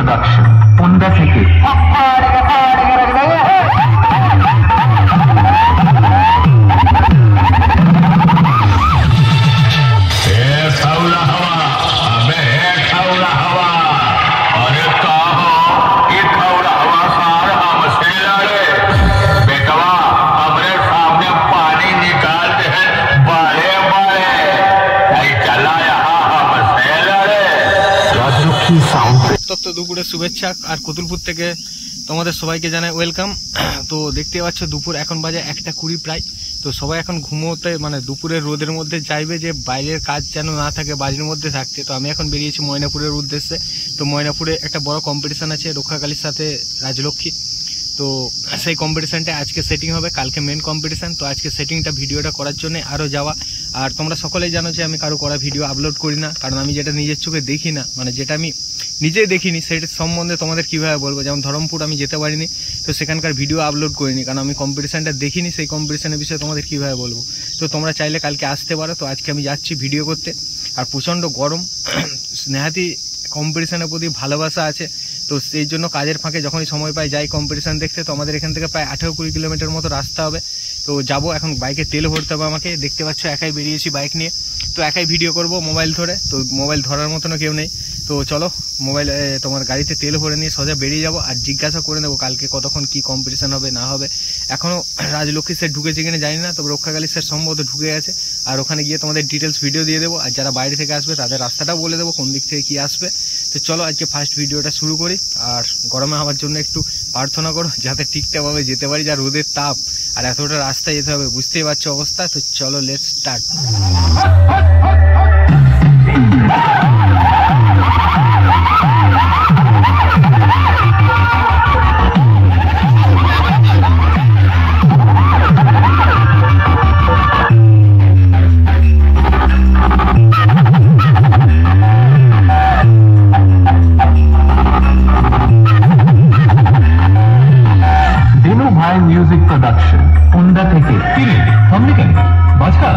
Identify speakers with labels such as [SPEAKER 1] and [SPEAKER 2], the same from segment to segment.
[SPEAKER 1] Production পন্দা থেকে।
[SPEAKER 2] তত্ত্ব দুপুরের শুভেচ্ছা আর কতুলপুর থেকে তোমাদের সবাইকে জানাই ওয়েলকাম। তো দেখতে পাচ্ছ দুপুর এখন বাজে 1:20 প্রায়। তো সবাই এখন ঘুমোতে মানে দুপুরের রোদের মধ্যে চাইবে যে বাইরের কাজ যেন না থাকে, বাড়ির মধ্যে থাকতে। তো আমি এখন বেরিয়েছি ময়নাপুরের উদ্দেশ্যে। তো ময়নাপুরে একটা বড় কম্পিটিশান আছে রক্ষাকালীর সাথে রাজলক্ষ্মী। তো সেই কম্পিটিশানটা আজকে সেটিং হবে, কালকে মেন কম্পিটিশান। তো আজকে সেটিংটা ভিডিওটা করার জন্য আরও যাওয়া। আর তোমরা সকলেই জানো যে আমি কারো করা ভিডিও আপলোড করি না, কারণ আমি যেটা নিজের চোখে দেখি না, মানে যেটা আমি নিজেই দেখিনি সেটার সম্বন্ধে তোমাদের কীভাবে বলবো। যেমন ধরমপুর আমি যেতে পারিনি, তো সেখানকার ভিডিও আপলোড করিনি, কারণ আমি কম্পিটিশানটা দেখিনি। সেই কম্পিটিশানের বিষয়ে তোমাদের কীভাবে বলবো। তো তোমরা চাইলে কালকে আসতে পারো। তো আজকে আমি যাচ্ছি ভিডিও করতে। আর প্রচণ্ড গরম, নেহাতি কম্পিটিশানের প্রতি ভালোবাসা আছে। তো সেই জন্য কাজের ফাঁকে যখনই সময় পাই যাই কম্পিটিশান দেখতে। তো আমাদের এখান থেকে প্রায় 18-20 কিলোমিটার মতো রাস্তা হবে। তো যাবো, এখন বাইকে তেল ভরতে হবে আমাকে। দেখতে পাচ্ছ একাই বেরিয়েছি বাইক নিয়ে। তো একাই ভিডিও করব মোবাইল ধরে। তো মোবাইল ধরার মতনও কেউ নেই। তো চলো মোবাইল তোমার গাড়িতে তেল ভরে নিয়ে সোজা বেরিয়ে যাবো। আর জিজ্ঞাসা করে নেবো কালকে কতক্ষণ কি কম্পিটিশান হবে না হবে। এখনও রাজলক্ষ্মী স্যার ঢুকেছে কিনা জানি না, তবে রক্ষাকালী স্যার সম্ভবত ঢুকে গেছে। আর ওখানে গিয়ে তোমাদের ডিটেলস ভিডিও দিয়ে দেবো। আর যারা বাইরে থেকে আসবে তাদের রাস্তাটাও বলে দেবো কোন দিক থেকে কী আসবে। তো চলো আজকে ফার্স্ট ভিডিওটা শুরু করি। আর গরমে হওয়ার জন্য একটু প্রার্থনা করো যাতে ঠিকঠাকভাবে যেতে পারি। যা রোদের তাপ আর এতটা রাস্তায় যেতে হবে, বুঝতেই পারছো অবস্থা। তো চলো লেটস স্টার্ট।
[SPEAKER 1] মিউজিক প্রোডাকশন পন্দা থেকে। সামনে কেন বাজকা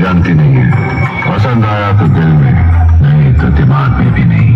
[SPEAKER 1] जानती नहीं है, पसंद आया तो दिल में, नहीं तो दिमाग में भी नहीं।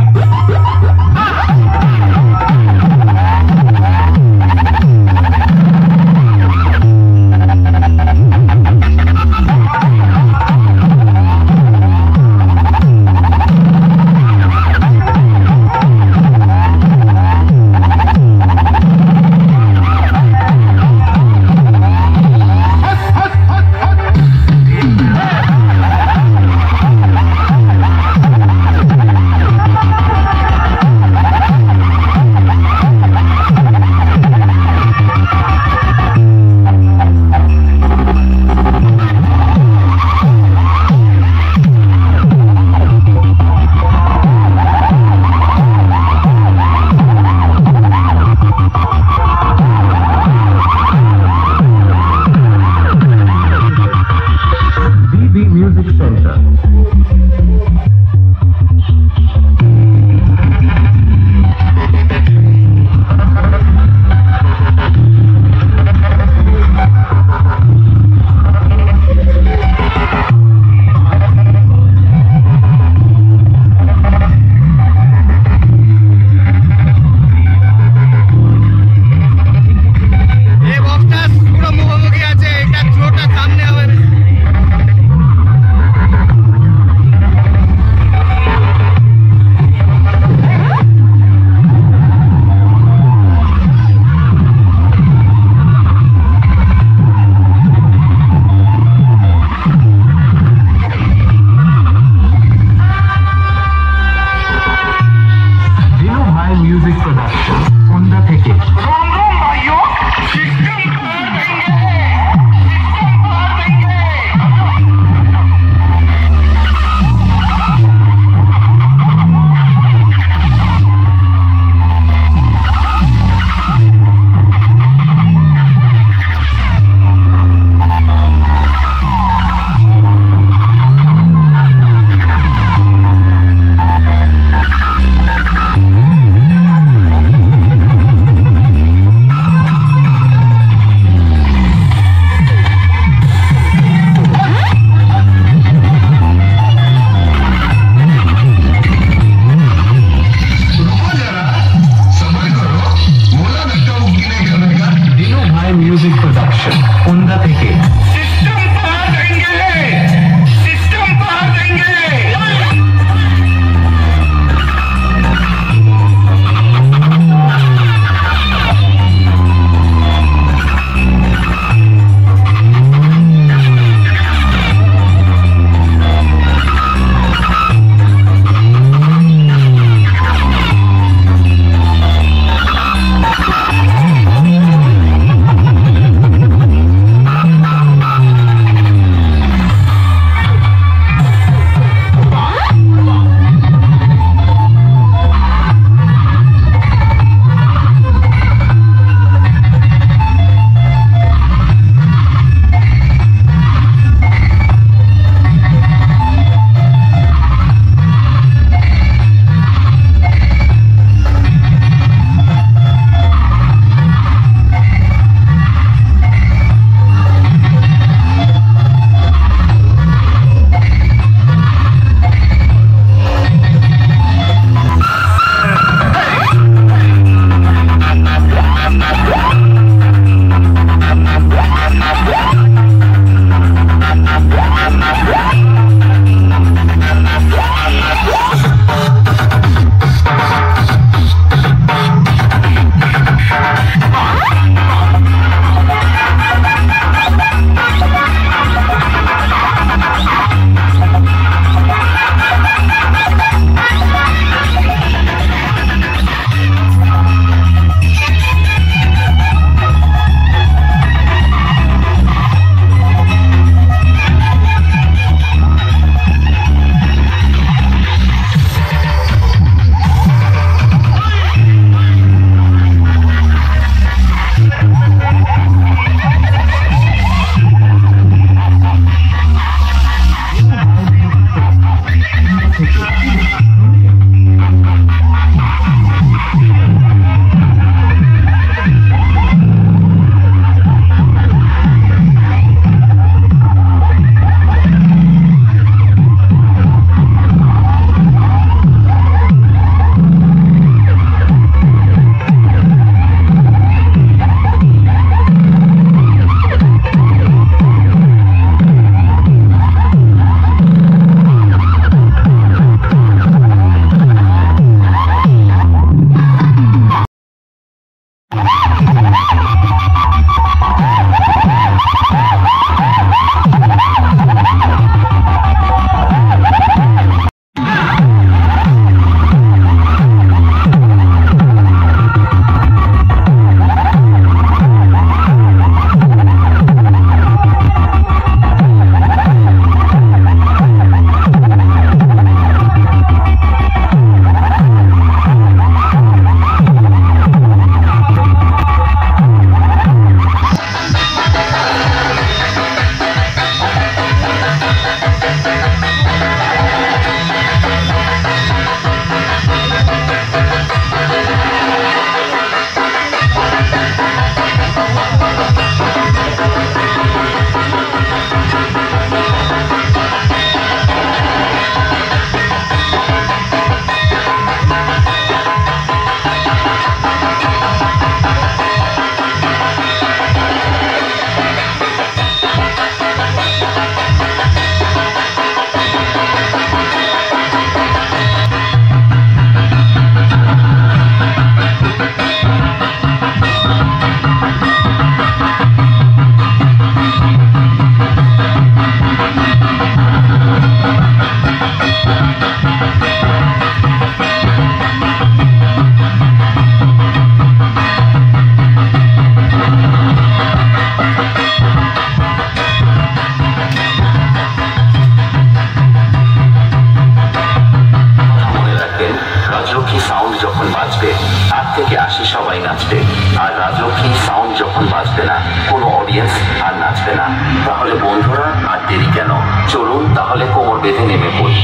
[SPEAKER 1] कोई।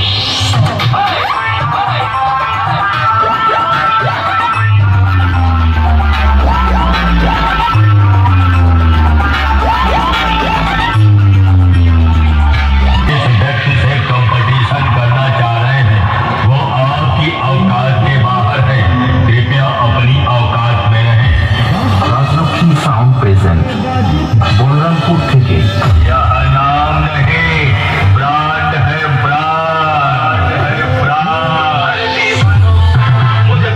[SPEAKER 1] बलरामपुर থেকে यह नाम नहीं ब्रांड है, ब्रांड है, ब्रांड। मुझे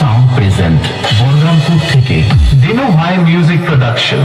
[SPEAKER 1] সাউন্ড প্রেজেন্ট বলরামপুর থেকে দিনু ভাই মিউজিক প্রোডাকশন।